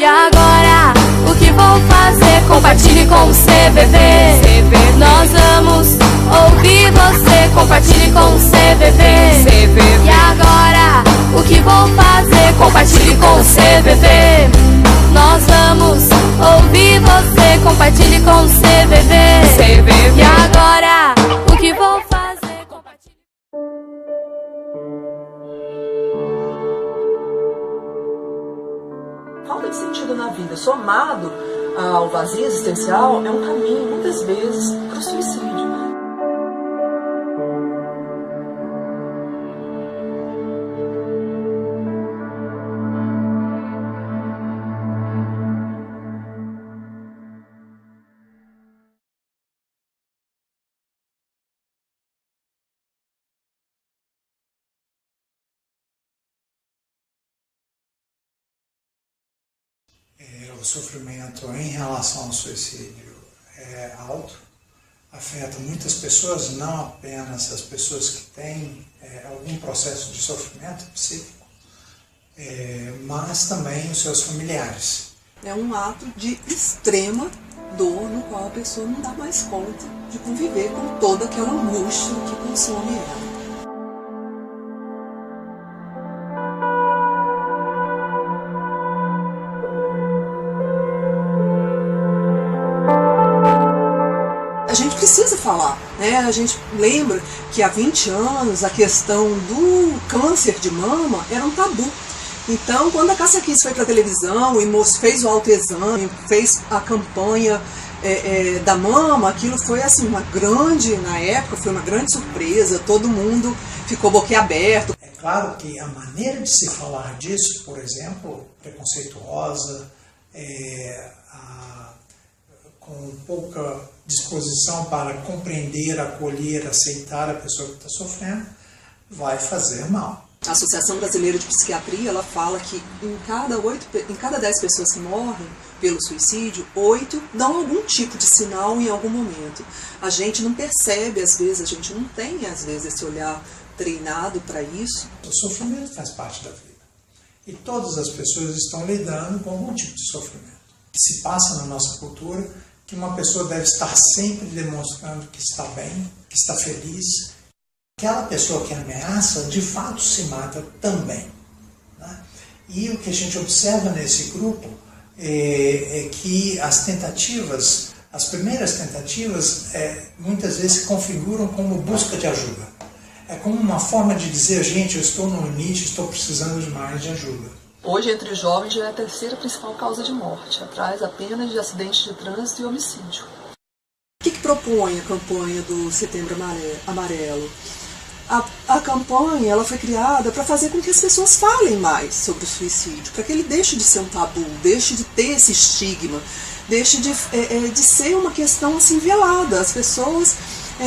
E agora, o que vou fazer? Compartilhe com o CVV. Nós vamos ouvir você. Compartilhe com o CVV. E agora, o que vou fazer? Compartilhe com o CVV. Nós vamos ouvir você. Compartilhe com o CVV. E agora, o que vou fazer? Compartilhe. Falta de sentido na vida, somado ao vazio existencial, é um caminho, muitas vezes, para o suicídio. O sofrimento em relação ao suicídio é alto, afeta muitas pessoas, não apenas as pessoas que têm algum processo de sofrimento psíquico, mas também os seus familiares. É um ato de extrema dor no qual a pessoa não dá mais conta de conviver com toda aquela angústia que consome ela. A gente precisa falar, né? A gente lembra que há 20 anos a questão do câncer de mama era um tabu. Então, quando a Cássia Kiss foi para a televisão e fez o autoexame, fez a campanha da mama, aquilo foi assim, na época foi uma grande surpresa, todo mundo ficou boquiaberto. É claro que a maneira de se falar disso, por exemplo, preconceituosa, com pouca disposição para compreender, acolher, aceitar a pessoa que está sofrendo, vai fazer mal. A Associação Brasileira de Psiquiatria, ela fala que em cada 10 pessoas que morrem pelo suicídio, 8 dão algum tipo de sinal em algum momento. A gente não percebe, às vezes, a gente não tem, às vezes, esse olhar treinado para isso. O sofrimento faz parte da vida. E todas as pessoas estão lidando com algum tipo de sofrimento. Se passa na nossa cultura que uma pessoa deve estar sempre demonstrando que está bem, que está feliz. Aquela pessoa que ameaça, de fato, se mata também. Né? E o que a gente observa nesse grupo é que as primeiras tentativas, muitas vezes se configuram como busca de ajuda. É como uma forma de dizer, gente, eu estou no limite, estou precisando de mais de ajuda. Hoje, entre os jovens, já é a terceira principal causa de morte, atrás apenas de acidentes de trânsito e homicídio. O que propõe a campanha do Setembro Amarelo? A campanha ela foi criada para fazer com que as pessoas falem mais sobre o suicídio, para que ele deixe de ser um tabu, deixe de ter esse estigma, deixe de ser uma questão assim velada. As pessoas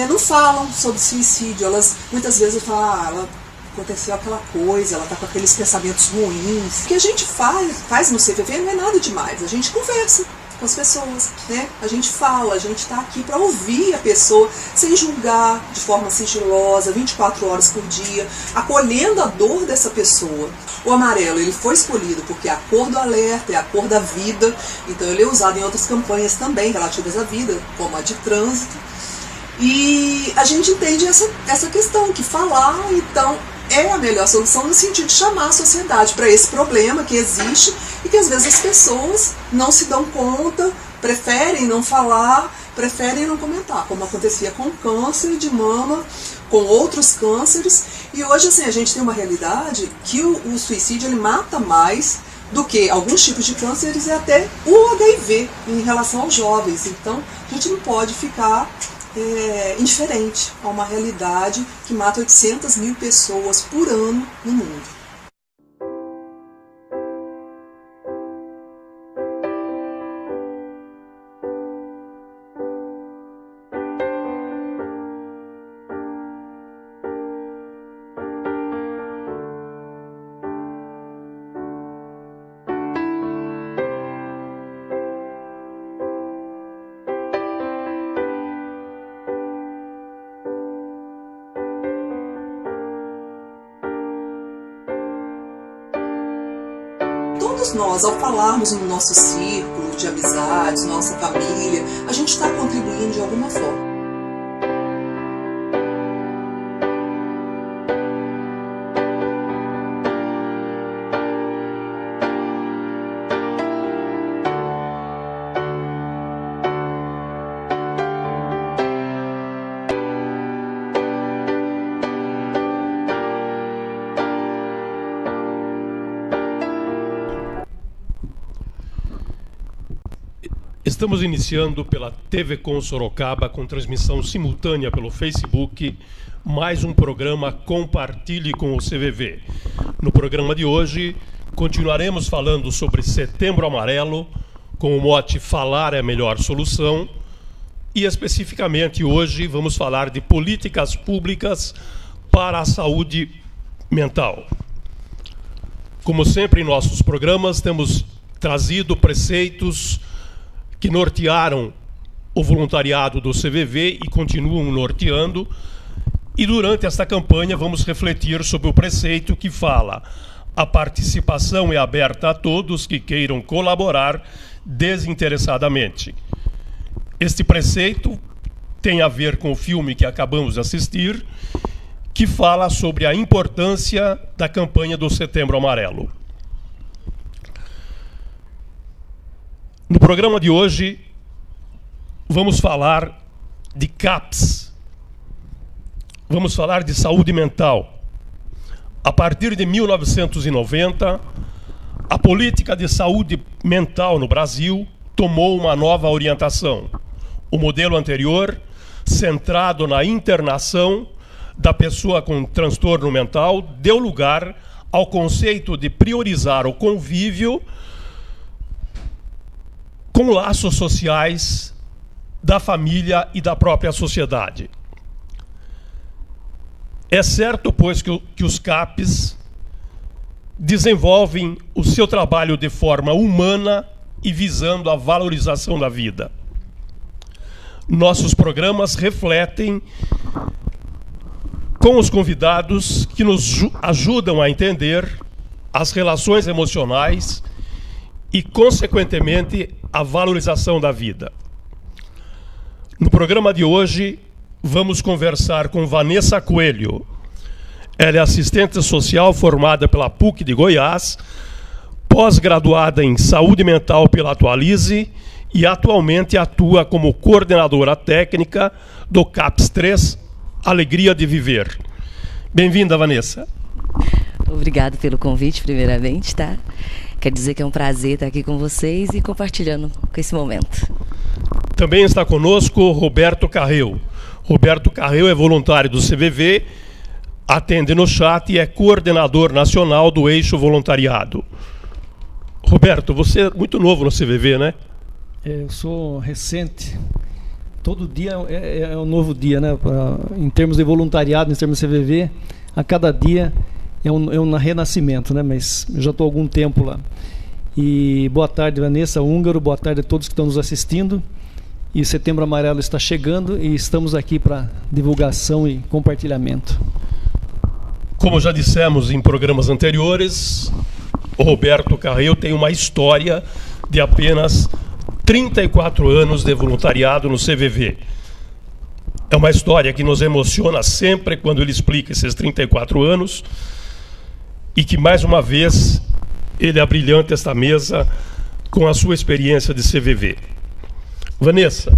não falam sobre suicídio, elas muitas vezes falam, aconteceu aquela coisa, ela está com aqueles pensamentos ruins. O que a gente faz no CVV não é nada demais, a gente conversa com as pessoas, né? A gente fala, a gente está aqui para ouvir a pessoa, sem julgar, de forma sigilosa, 24 horas por dia, acolhendo a dor dessa pessoa. O amarelo, ele foi escolhido porque é a cor do alerta, é a cor da vida, então ele é usado em outras campanhas também relativas à vida, como a de trânsito. E a gente entende essa questão, que falar, então, é a melhor solução no sentido de chamar a sociedade para esse problema que existe e que às vezes as pessoas não se dão conta, preferem não falar, preferem não comentar, como acontecia com o câncer de mama, com outros cânceres. E hoje assim, a gente tem uma realidade que o suicídio ele mata mais do que alguns tipos de cânceres e até o HIV em relação aos jovens. Então a gente não pode ficar indiferente a uma realidade que mata 800 mil pessoas por ano no mundo. todos nós, ao falarmos no nosso círculo de amizades, nossa família, a gente está contribuindo de alguma forma. Estamos iniciando pela TV Com Sorocaba, com transmissão simultânea pelo Facebook, mais um programa Compartilhe com o CVV. No programa de hoje, continuaremos falando sobre Setembro Amarelo, com o mote Falar é a Melhor Solução, e especificamente hoje vamos falar de políticas públicas para a saúde mental. Como sempre em nossos programas, temos trazido preceitos que nortearam o voluntariado do CVV e continuam norteando. E durante esta campanha vamos refletir sobre o preceito que fala: a participação é aberta a todos que queiram colaborar desinteressadamente. Este preceito tem a ver com o filme que acabamos de assistir, que fala sobre a importância da campanha do Setembro Amarelo. No programa de hoje, vamos falar de CAPS. Vamos falar de saúde mental. A partir de 1990, a política de saúde mental no Brasil tomou uma nova orientação. O modelo anterior, centrado na internação da pessoa com transtorno mental, deu lugar ao conceito de priorizar o convívio com laços sociais da família e da própria sociedade. É certo, pois, que os CAPs desenvolvem o seu trabalho de forma humana e visando a valorização da vida. Nossos programas refletem com os convidados que nos ajudam a entender as relações emocionais e, consequentemente, a valorização da vida. No programa de hoje, vamos conversar com Vanessa Coelho. Ela é assistente social formada pela PUC de Goiás, pós-graduada em saúde mental pela Atualize e atualmente atua como coordenadora técnica do CAPS 3, Alegria de Viver. Bem-vinda, Vanessa. Obrigada pelo convite, primeiramente, tá? Quer dizer que é um prazer estar aqui com vocês e compartilhando com esse momento. Também está conosco Roberto Carreu. Roberto Carreu é voluntário do CVV, atende no chat e é coordenador nacional do Eixo Voluntariado. Roberto, você é muito novo no CVV, né? Eu sou recente. Todo dia é um novo dia, né? Em termos de voluntariado, em termos de CVV, a cada dia é um renascimento, né? Mas eu já estou há algum tempo lá. E boa tarde, Vanessa Húngaro, boa tarde a todos que estão nos assistindo. E Setembro Amarelo está chegando e estamos aqui para divulgação e compartilhamento. Como já dissemos em programas anteriores, o Roberto Carreu tem uma história de apenas 34 anos de voluntariado no CVV. É uma história que nos emociona sempre quando ele explica esses 34 anos e que, mais uma vez, ele abrilhanta esta mesa com a sua experiência de CVV. Vanessa,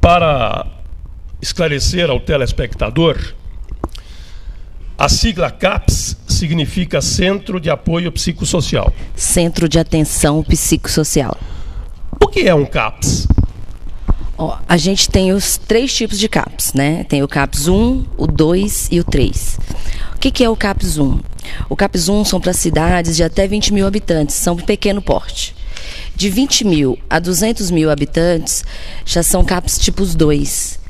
para esclarecer ao telespectador, a sigla CAPS significa Centro de Apoio Psicossocial. Centro de Atenção Psicossocial. O que é um CAPS? A gente tem os 3 tipos de CAPS, né? Tem o CAPS 1, o 2 e o 3. O que é o CAPS 1? O CAPS 1 são para cidades de até 20 mil habitantes, são de pequeno porte. De 20 mil a 200 mil habitantes, já são CAPS tipos 2.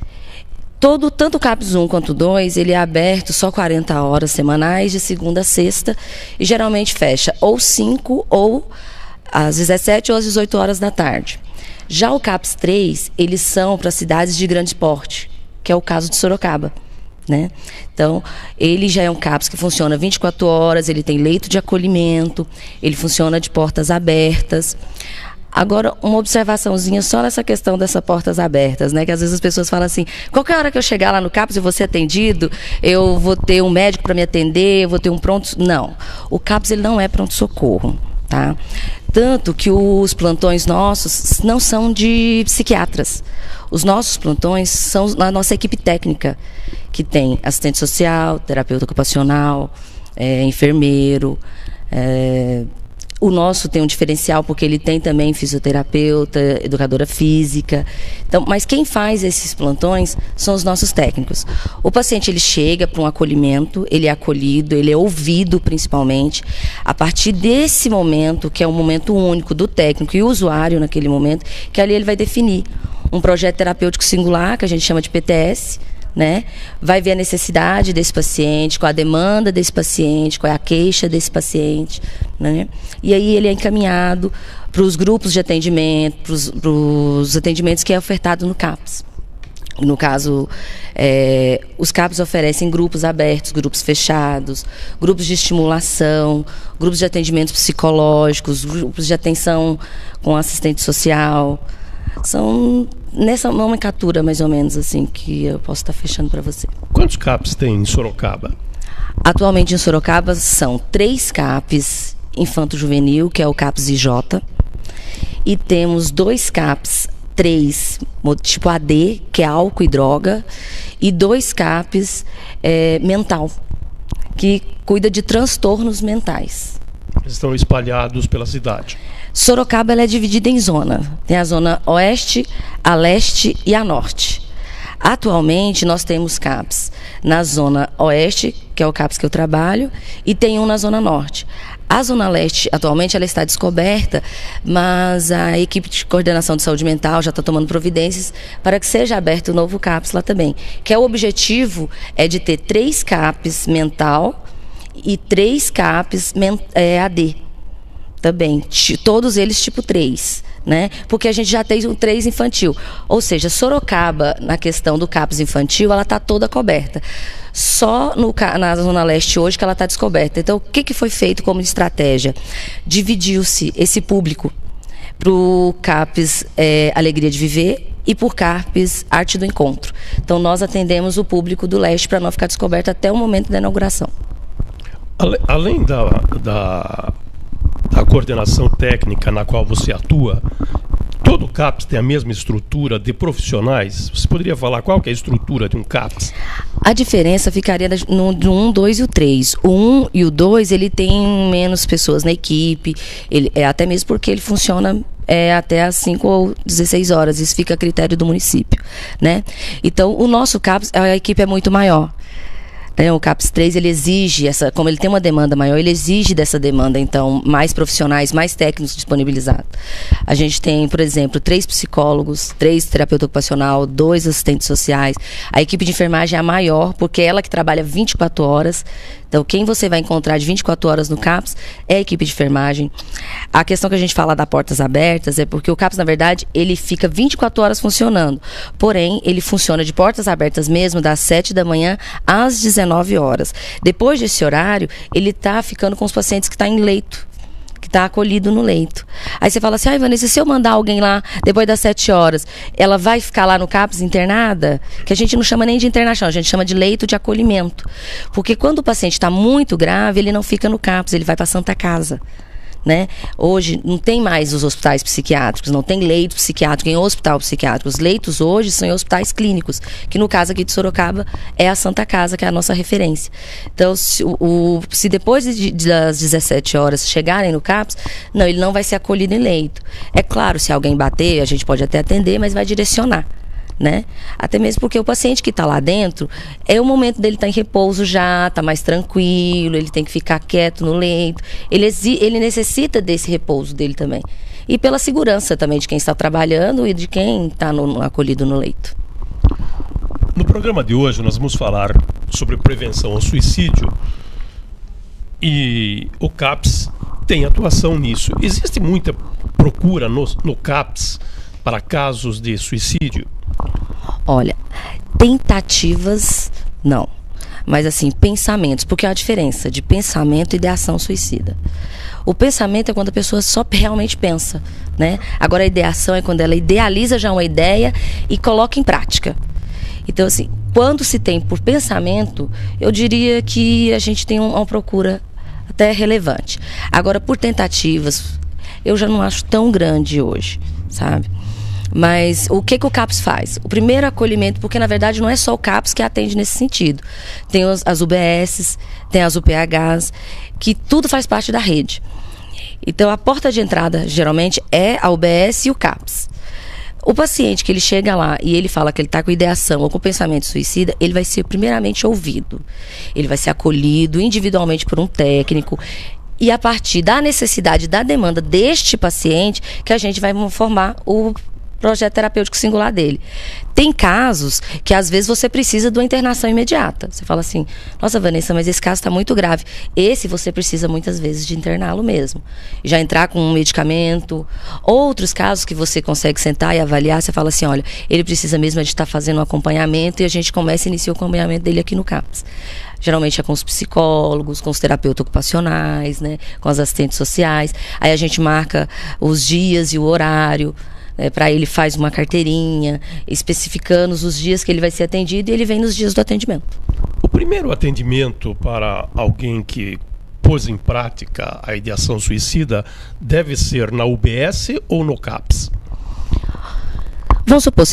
Tanto o CAPS 1 quanto o 2, ele é aberto só 40 horas semanais, de segunda a sexta, e geralmente fecha ou 5 ou às 17 ou às 18 horas da tarde. Já o CAPS 3, eles são para cidades de grande porte, que é o caso de Sorocaba. né? Então, ele já é um CAPS que funciona 24 horas, ele tem leito de acolhimento, ele funciona de portas abertas. Agora, uma observaçãozinha só nessa questão dessas portas abertas, né? Que às vezes as pessoas falam assim, qualquer hora que eu chegar lá no CAPS e vou ser atendido, eu vou ter um médico para me atender, eu vou ter um pronto... Não, o CAPS ele não é pronto-socorro, tá? Tanto que os plantões nossos não são de psiquiatras. Os nossos plantões são a nossa equipe técnica, que tem assistente social, terapeuta ocupacional, enfermeiro. O nosso tem um diferencial porque ele tem também fisioterapeuta, educadora física. Então, mas quem faz esses plantões são os nossos técnicos. O paciente ele chega para um acolhimento, ele é acolhido, ele é ouvido principalmente. A partir desse momento, que é um momento único do técnico e usuário naquele momento, que ali ele vai definir um projeto terapêutico singular, que a gente chama de PTS, né? Vai ver a necessidade desse paciente, qual a demanda desse paciente, qual é a queixa desse paciente, né? E aí ele é encaminhado para os grupos de atendimento, para os atendimentos que é ofertado no CAPS. No caso, os CAPS oferecem grupos abertos, grupos fechados, grupos de estimulação, grupos de atendimentos psicológicos, grupos de atenção com assistente social. São nessa nomenclatura, mais ou menos, assim, que eu posso estar fechando para você. Quantos CAPs tem em Sorocaba? Atualmente em Sorocaba são 3 CAPs infanto-juvenil, que é o CAPS IJ, e temos 2 CAPs 3, tipo AD, que é álcool e droga, e 2 CAPs mental, que cuida de transtornos mentais. Estão espalhados pela cidade. Sorocaba ela é dividida em zona. Tem a zona oeste, a leste e a norte. Atualmente nós temos CAPs na zona oeste, que é o CAPS que eu trabalho, e tem um na zona norte. A zona leste, atualmente, ela está descoberta, mas a equipe de coordenação de saúde mental já está tomando providências para que seja aberto o novo CAPS lá também. Que é o objetivo é de ter 3 CAPs mental e 3 CAPs AD. Também, todos eles tipo 3, né? Porque a gente já tem o 3 infantil. Ou seja, Sorocaba, na questão do CAPS infantil, ela está toda coberta. Só na Zona Leste hoje que ela está descoberta. Então, o que foi feito como estratégia? Dividiu-se esse público para o CAPS Alegria de Viver e por CAPS Arte do Encontro. Então, nós atendemos o público do Leste para não ficar descoberto até o momento da inauguração. Além da coordenação técnica na qual você atua, todo CAPS tem a mesma estrutura de profissionais? Você poderia falar qual que é a estrutura de um CAPS? A diferença ficaria no 1, 2 e o 3. O 1 e o 2, ele tem menos pessoas na equipe, até mesmo porque ele funciona até às 5 ou 16 horas, isso fica a critério do município, né? Então, o nosso CAPS, a equipe é muito maior. O CAPS 3, ele exige, como ele tem uma demanda maior, ele exige dessa demanda, então, mais profissionais, mais técnicos disponibilizados. A gente tem, por exemplo, 3 psicólogos, 3 terapeutas ocupacional, 2 assistentes sociais. A equipe de enfermagem é a maior, porque é ela que trabalha 24 horas. Então, quem você vai encontrar de 24 horas no CAPS é a equipe de enfermagem. A questão que a gente fala da portas abertas é porque o CAPS, na verdade, ele fica 24 horas funcionando. Porém, ele funciona de portas abertas mesmo, das 7 da manhã às 19 horas. Depois desse horário, ele está ficando com os pacientes que estão em leito, que está acolhido no leito. Aí você fala assim, Vanessa, se eu mandar alguém lá depois das 7 horas, ela vai ficar lá no CAPS internada? Que a gente não chama nem de internação, a gente chama de leito de acolhimento. Porque quando o paciente está muito grave, ele não fica no CAPS, ele vai para a Santa Casa. Né? Hoje não tem mais os hospitais psiquiátricos, não tem leito psiquiátrico em hospital psiquiátrico. Os leitos hoje são em hospitais clínicos, que no caso aqui de Sorocaba é a Santa Casa, que é a nossa referência. Então, se depois das 17 horas chegarem no CAPS, não, ele não vai ser acolhido em leito. É claro, se alguém bater, a gente pode até atender, mas vai direcionar. Né? Até mesmo porque o paciente que está lá dentro, é o momento dele estar em repouso já, está mais tranquilo, ele tem que ficar quieto no leito, ele necessita desse repouso dele também. E pela segurança também de quem está trabalhando e de quem está acolhido no leito. No programa de hoje nós vamos falar sobre prevenção ao suicídio e o CAPS tem atuação nisso. Existe muita procura no CAPS para casos de suicídio? Olha, tentativas Não. Mas assim, pensamentos, porque há a diferença de pensamento e ideação suicida. O pensamento é quando a pessoa só realmente pensa, né? Agora a ideação é quando ela idealiza já uma ideia e coloca em prática. Então assim, quando se tem por pensamento, eu diria que a gente tem uma procura até relevante. Agora por tentativas, eu já não acho tão grande hoje, sabe? Mas o que o CAPS faz? O primeiro acolhimento, porque na verdade não é só o CAPS que atende nesse sentido. Tem as UBSs, tem as UPHs, que tudo faz parte da rede. Então a porta de entrada geralmente é a UBS e o CAPS. O paciente que ele chega lá e ele fala que ele está com ideação ou com pensamento suicida, ele vai ser primeiramente ouvido. Ele vai ser acolhido individualmente por um técnico. E a partir da necessidade, da demanda deste paciente, que a gente vai formar o projeto terapêutico singular dele. Tem casos que às vezes você precisa de uma internação imediata. Você fala assim, nossa Vanessa, mas esse caso está muito grave. Esse você precisa muitas vezes de interná-lo mesmo. Já entrar com um medicamento. Outros casos que você consegue sentar e avaliar, você fala assim, olha, ele precisa mesmo de estar fazendo um acompanhamento e a gente começa a iniciar o acompanhamento dele aqui no CAPS. Geralmente é com os psicólogos, com os terapeutas ocupacionais, né, com as assistentes sociais. Aí a gente marca os dias e o horário. Para ele faz uma carteirinha especificando os dias que ele vai ser atendido e ele vem nos dias do atendimento. O primeiro atendimento para alguém que pôs em prática a ideação suicida deve ser na UBS ou no CAPS? Vamos supor,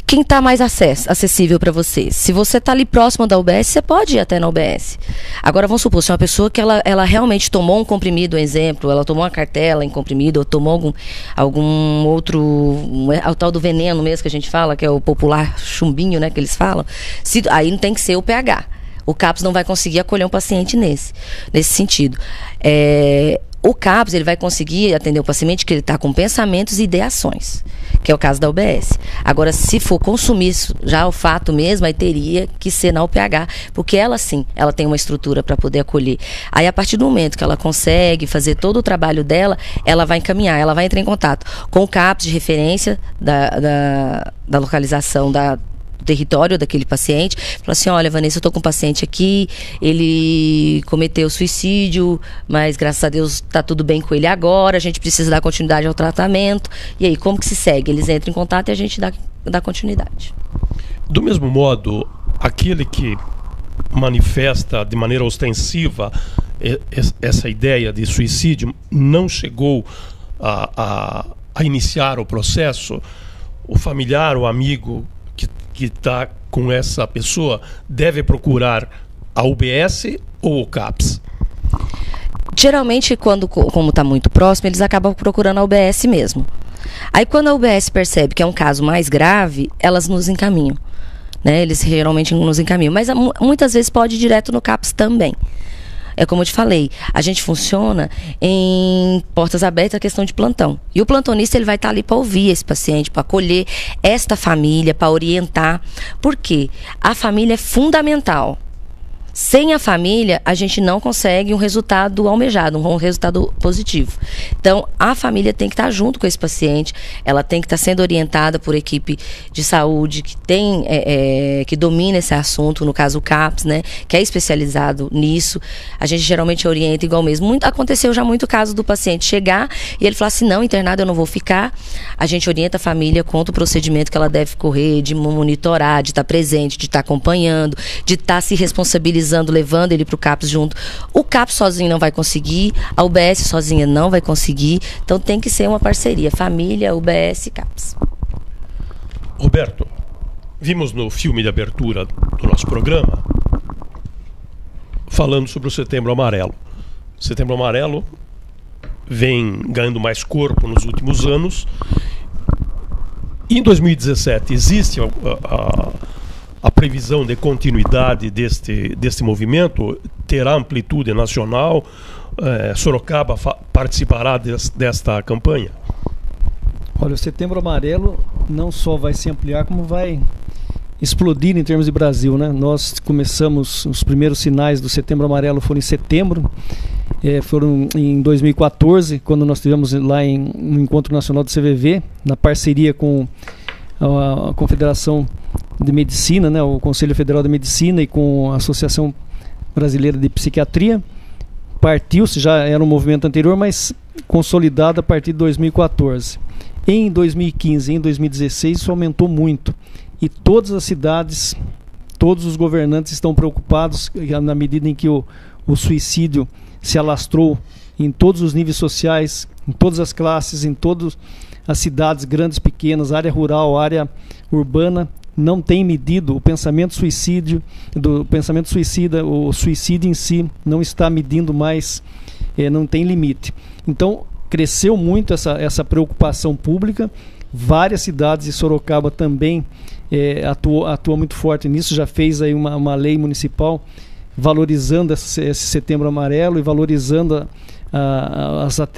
quem está mais acessível para você? Se você está ali próximo da UBS, você pode ir até na UBS. Agora, vamos supor, se é uma pessoa que ela realmente tomou um comprimido, exemplo, ela tomou uma cartela em comprimido, ou tomou algum outro, o tal do veneno mesmo que a gente fala, que é o popular chumbinho, né, que eles falam, aí não tem que ser o pH. O CAPS não vai conseguir acolher um paciente nesse sentido. O CAPS ele vai conseguir atender o paciente que ele está com pensamentos e ideações, que é o caso da UBS. Agora, se for consumir já o fato mesmo, aí teria que ser na UPH, porque ela sim, ela tem uma estrutura para poder acolher. Aí, a partir do momento que ela consegue fazer todo o trabalho dela, ela vai encaminhar, ela vai entrar em contato com o CAPS de referência da localização do território daquele paciente, fala assim, olha Vanessa, eu estou com um paciente aqui, ele cometeu suicídio, mas graças a Deus está tudo bem com ele agora, a gente precisa dar continuidade ao tratamento, e aí como que se segue? Eles entram em contato e a gente dá continuidade. Do mesmo modo, aquele que manifesta de maneira ostensiva essa ideia de suicídio não chegou a iniciar o processo, o familiar, o amigo que está com essa pessoa deve procurar a UBS ou o CAPS? Geralmente, como está muito próximo, eles acabam procurando a UBS mesmo. Aí, quando a UBS percebe que é um caso mais grave, elas nos encaminham. Né? Eles geralmente nos encaminham. Mas muitas vezes pode ir direto no CAPS também. É como eu te falei, a gente funciona em portas abertas a questão de plantão. E o plantonista ele vai estar ali para ouvir esse paciente, para acolher esta família, para orientar. Por quê? A família é fundamental. Sem a família, a gente não consegue um resultado almejado, um resultado positivo. Então, a família tem que estar junto com esse paciente, ela tem que estar sendo orientada por equipe de saúde que domina esse assunto, no caso o CAPS, né, que é especializado nisso. A gente geralmente orienta igual mesmo. Aconteceu já muito caso do paciente chegar e ele falar assim, não, internado eu não vou ficar. A gente orienta a família, conta o procedimento que ela deve correr, de monitorar, de estar presente, de estar acompanhando, de estar se responsabilizando, levando ele para o CAPS junto. O CAPS sozinho não vai conseguir, a UBS sozinha não vai conseguir, então tem que ser uma parceria, família, UBS e CAPS. Roberto, vimos no filme de abertura do nosso programa falando sobre o Setembro Amarelo. O Setembro Amarelo vem ganhando mais corpo nos últimos anos. Em 2017 existe a previsão de continuidade deste movimento? Terá amplitude nacional? Sorocaba participará desta campanha? Olha, o Setembro Amarelo não só vai se ampliar, como vai explodir em termos de Brasil, né? Nós começamos, os primeiros sinais do Setembro Amarelo foram em setembro, foram em 2014, quando nós tivemos lá no Encontro Nacional do CVV, na parceria com a Confederação de Medicina, né, o Conselho Federal de Medicina e com a Associação Brasileira de Psiquiatria. Partiu-se, já era um movimento anterior, mas consolidado a partir de 2014. Em 2015 e em 2016 isso aumentou muito. E todas as cidades, todos os governantes estão preocupados na medida em que o suicídio se alastrou em todos os níveis sociais, em todas as classes, em todas as cidades, grandes, pequenas, área rural, área urbana, não tem medido o pensamento suicida, o suicídio em si não está medindo mais, não tem limite. Então, cresceu muito essa preocupação pública. Várias cidades, e Sorocaba também atua muito forte nisso, já fez aí uma lei municipal valorizando esse Setembro Amarelo e valorizando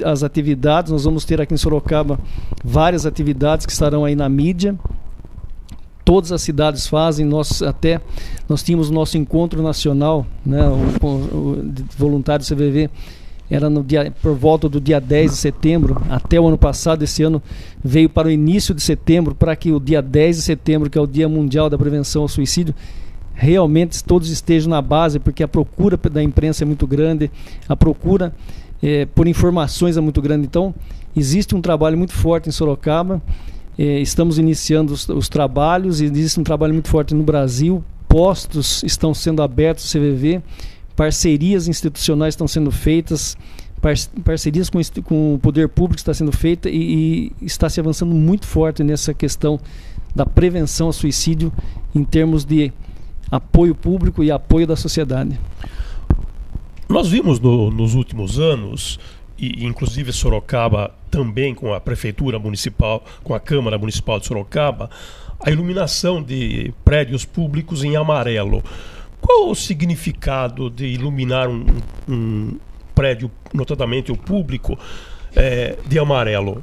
as atividades. Nós vamos ter aqui em Sorocaba várias atividades que estarão aí na mídia. Todas as cidades fazem. Nós tínhamos o nosso encontro nacional, né, o voluntário CVV, era por volta do dia 10 de setembro, até o ano passado. Esse ano veio para o início de setembro, para que o dia 10 de setembro, que é o Dia Mundial da Prevenção ao Suicídio, realmente todos estejam na base, porque a procura da imprensa é muito grande, a procura por informações é muito grande. Então, existe um trabalho muito forte em Sorocaba, estamos iniciando os trabalhos, e existe um trabalho muito forte no Brasil, postos estão sendo abertos no CVV, parcerias institucionais estão sendo feitas, parcerias com o poder público está sendo feita, e está se avançando muito forte nessa questão da prevenção ao suicídio em termos de apoio público e apoio da sociedade. Nós vimos nos últimos anos, e inclusive Sorocaba também com a Prefeitura Municipal, com a Câmara Municipal de Sorocaba, a iluminação de prédios públicos em amarelo. Qual o significado de iluminar um prédio, notadamente o público, de amarelo?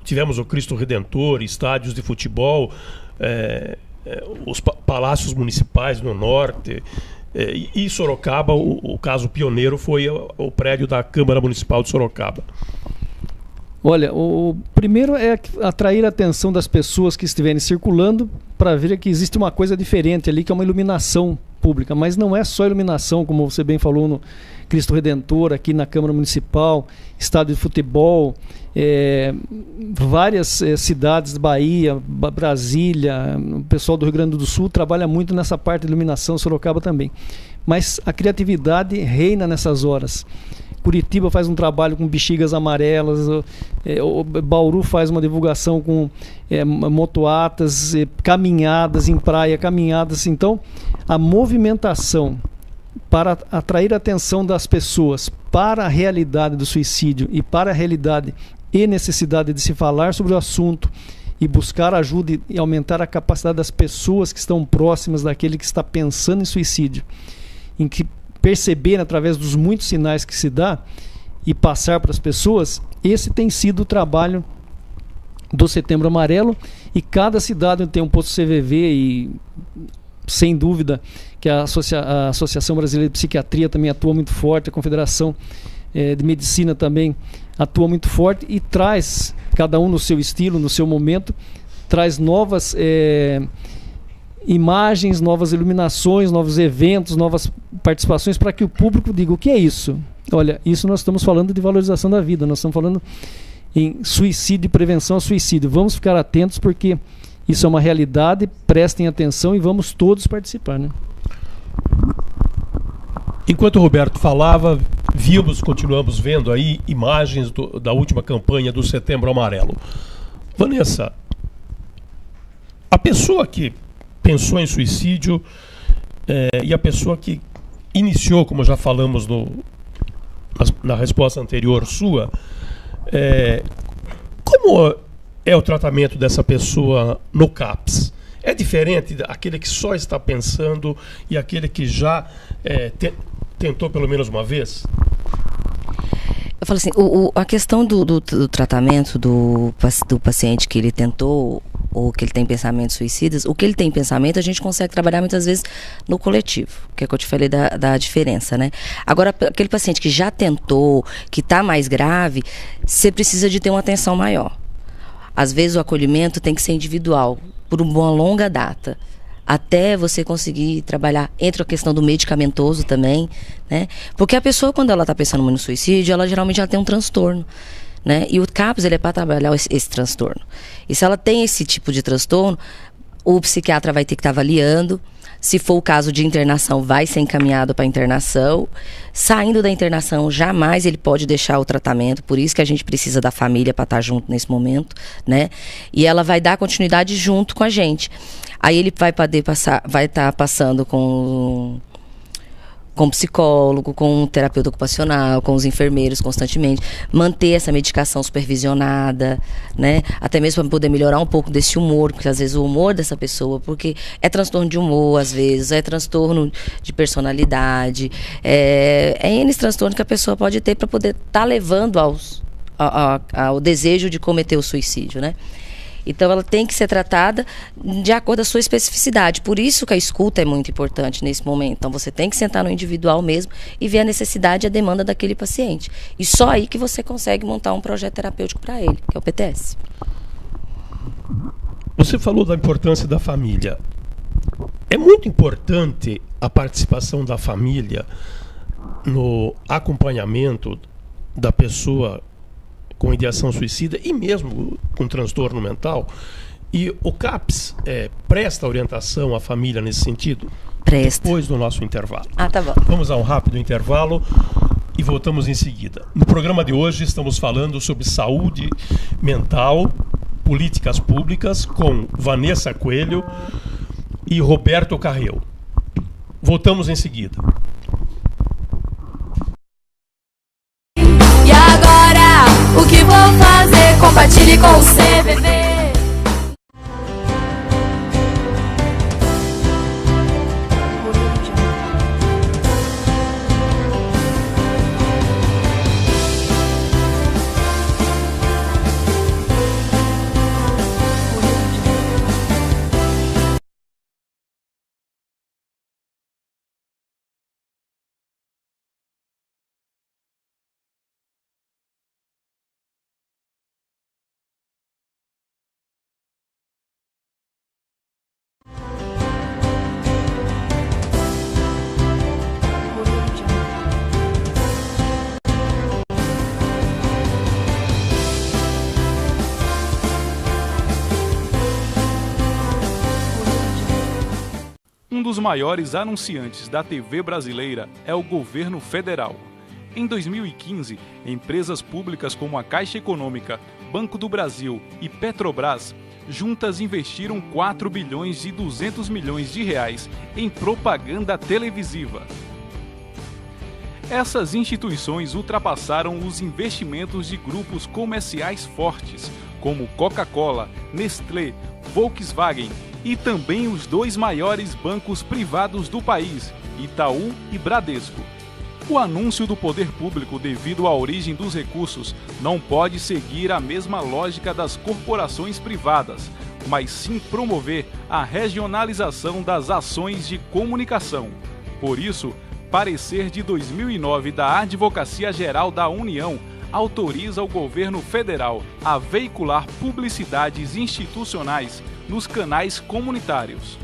Tivemos o Cristo Redentor, estádios de futebol, os palácios municipais no norte, e Sorocaba, o caso pioneiro foi o prédio da Câmara Municipal de Sorocaba. Olha, o primeiro é atrair a atenção das pessoas que estiverem circulando para ver que existe uma coisa diferente ali, que é uma iluminação pública, mas não é só iluminação, como você bem falou, no Cristo Redentor, aqui na Câmara Municipal, estádio de futebol, várias cidades da Bahia, Brasília, o pessoal do Rio Grande do Sul trabalha muito nessa parte de iluminação, Sorocaba também. Mas a criatividade reina nessas horas. Curitiba faz um trabalho com bexigas amarelas, o Bauru faz uma divulgação com motoatas, caminhadas em praia, caminhadas. Então, a movimentação para atrair a atenção das pessoas para a realidade do suicídio e para a realidade e necessidade de se falar sobre o assunto e buscar ajuda e aumentar a capacidade das pessoas que estão próximas daquele que está pensando em suicídio, em que perceber através dos muitos sinais que se dá e passar para as pessoas. Esse tem sido o trabalho do Setembro Amarelo, e cada cidade tem um posto CVV, e sem dúvida que a Associação Brasileira de Psiquiatria também atua muito forte, a Confederação de Medicina também atua muito forte, e traz, cada um no seu estilo, no seu momento, traz novas imagens, novas iluminações, novos eventos, novas participações, para que o público diga: o que é isso? Olha, isso nós estamos falando de valorização da vida, nós estamos falando em suicídio e prevenção ao suicídio. Vamos ficar atentos, porque isso é uma realidade, prestem atenção e vamos todos participar, né? Enquanto o Roberto falava, continuamos vendo aí imagens da última campanha do Setembro Amarelo. Vanessa, a pessoa que pensou em suicídio e a pessoa que iniciou, como já falamos na resposta anterior sua, como é o tratamento dessa pessoa no CAPS? É diferente daquele que só está pensando e aquele que já tentou pelo menos uma vez? Eu falo assim, a questão do tratamento do paciente que ele tentou ou que ele tem pensamentos suicidas, o que ele tem pensamento a gente consegue trabalhar muitas vezes no coletivo, que é o que eu te falei da diferença, né? Agora, aquele paciente que já tentou, que está mais grave, você precisa de ter uma atenção maior. Às vezes o acolhimento tem que ser individual, por uma longa data. até você conseguir trabalhar entre a questão do medicamentoso também, né? Porque a pessoa, quando ela está pensando no suicídio, ela geralmente já tem um transtorno, né? E o CAPS, ele é para trabalhar esse transtorno. E se ela tem esse tipo de transtorno, o psiquiatra vai ter que estar avaliando. Se for o caso de internação, vai ser encaminhado para internação. Saindo da internação, jamais ele pode deixar o tratamento. Por isso que a gente precisa da família para estar junto nesse momento, né? E ela vai dar continuidade junto com a gente. Aí ele vai estar passando com psicólogo, com um terapeuta ocupacional, com os enfermeiros constantemente, manter essa medicação supervisionada, né? Até mesmo para poder melhorar um pouco desse humor, porque às vezes o humor dessa pessoa, porque é transtorno de humor, às vezes, é transtorno de personalidade, é N transtorno que a pessoa pode ter para poder estar levando ao desejo de cometer o suicídio, né? Então, ela tem que ser tratada de acordo com a sua especificidade. Por isso que a escuta é muito importante nesse momento. Então, você tem que sentar no individual mesmo e ver a necessidade e a demanda daquele paciente. E só aí que você consegue montar um projeto terapêutico para ele, que é o PTS. Você falou da importância da família. É muito importante a participação da família no acompanhamento da pessoa com ideação suicida e mesmo com transtorno mental. E o CAPS presta orientação à família nesse sentido? Presta. Depois do nosso intervalo. Tá bom. Vamos a um rápido intervalo e voltamos em seguida. No programa de hoje estamos falando sobre saúde mental, políticas públicas, com Vanessa Coelho e Roberto Carreu. Voltamos em seguida. E agora, o que vou fazer? Compartilhe com o CVV. Um dos maiores anunciantes da TV brasileira é o governo federal. Em 2015, empresas públicas como a Caixa Econômica, Banco do Brasil e Petrobras juntas investiram 4 bilhões e 200 milhões de reais em propaganda televisiva. Essas instituições ultrapassaram os investimentos de grupos comerciais fortes, como Coca-Cola, Nestlé, Volkswagen e também os 2 maiores bancos privados do país, Itaú e Bradesco. O anúncio do poder público devido à origem dos recursos não pode seguir a mesma lógica das corporações privadas, mas sim promover a regionalização das ações de comunicação. Por isso, parecer de 2009 da Advocacia Geral da União autoriza o governo federal a veicular publicidades institucionais nos canais comunitários.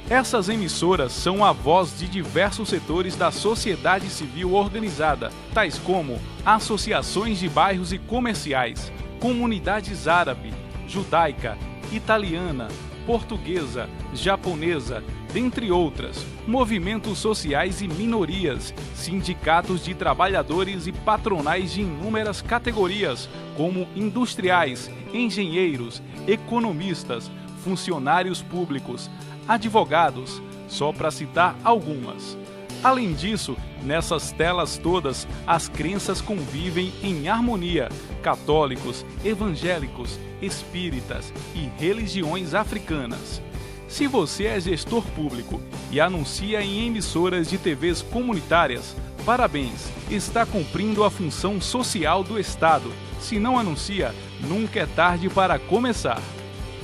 Essas emissoras são a voz de diversos setores da sociedade civil organizada, tais como associações de bairros e comerciais, comunidades árabe, judaica, italiana, portuguesa, japonesa, dentre outras, movimentos sociais e minorias, sindicatos de trabalhadores e patronais de inúmeras categorias, como industriais, engenheiros, economistas, funcionários públicos, advogados, só para citar algumas. Além disso, nessas telas todas, as crenças convivem em harmonia: católicos, evangélicos, espíritas e religiões africanas. Se você é gestor público e anuncia em emissoras de TVs comunitárias, parabéns, está cumprindo a função social do Estado. Se não anuncia, nunca é tarde para começar.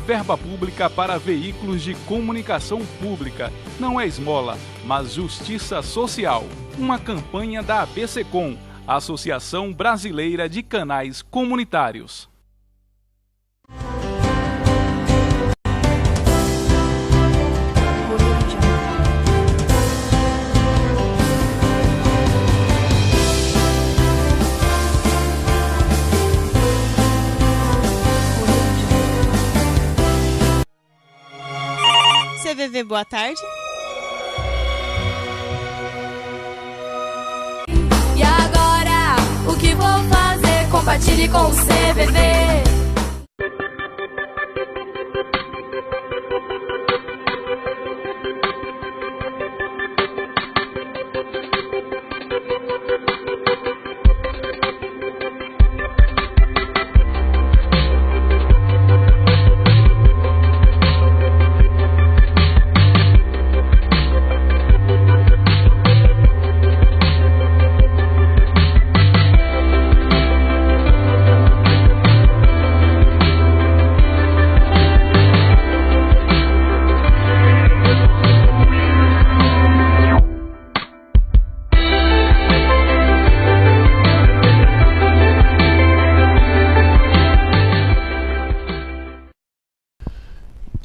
Verba pública para veículos de comunicação pública não é esmola, mas justiça social. Uma campanha da ABCCom, Associação Brasileira de Canais Comunitários. CVV, boa tarde. E agora, o que vou fazer? Compartilhe com o CVV.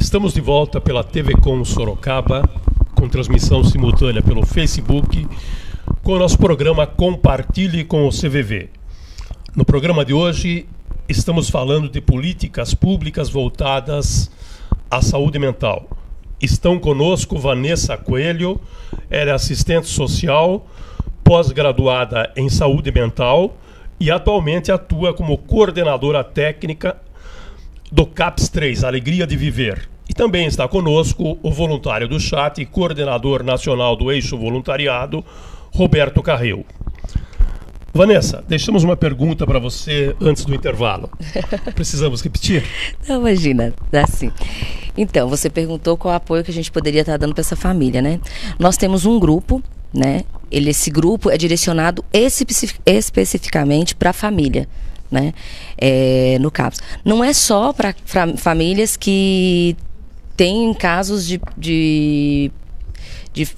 Estamos de volta pela TV Com Sorocaba, com transmissão simultânea pelo Facebook, com o nosso programa Compartilhe com o CVV. No programa de hoje, estamos falando de políticas públicas voltadas à saúde mental. Estão conosco Vanessa Coelho, ela é assistente social, pós-graduada em saúde mental e atualmente atua como coordenadora técnica do CAPS 3, Alegria de Viver. E também está conosco o voluntário do chat e coordenador nacional do Eixo Voluntariado, Roberto Carreu. Vanessa, deixamos uma pergunta para você antes do intervalo. Precisamos repetir? Não, imagina, assim. Então, você perguntou qual apoio que a gente poderia estar dando para essa família, né? Nós temos um grupo, né? Esse grupo é direcionado especificamente para a família, né? No CAPS. Não é só para famílias que têm casos de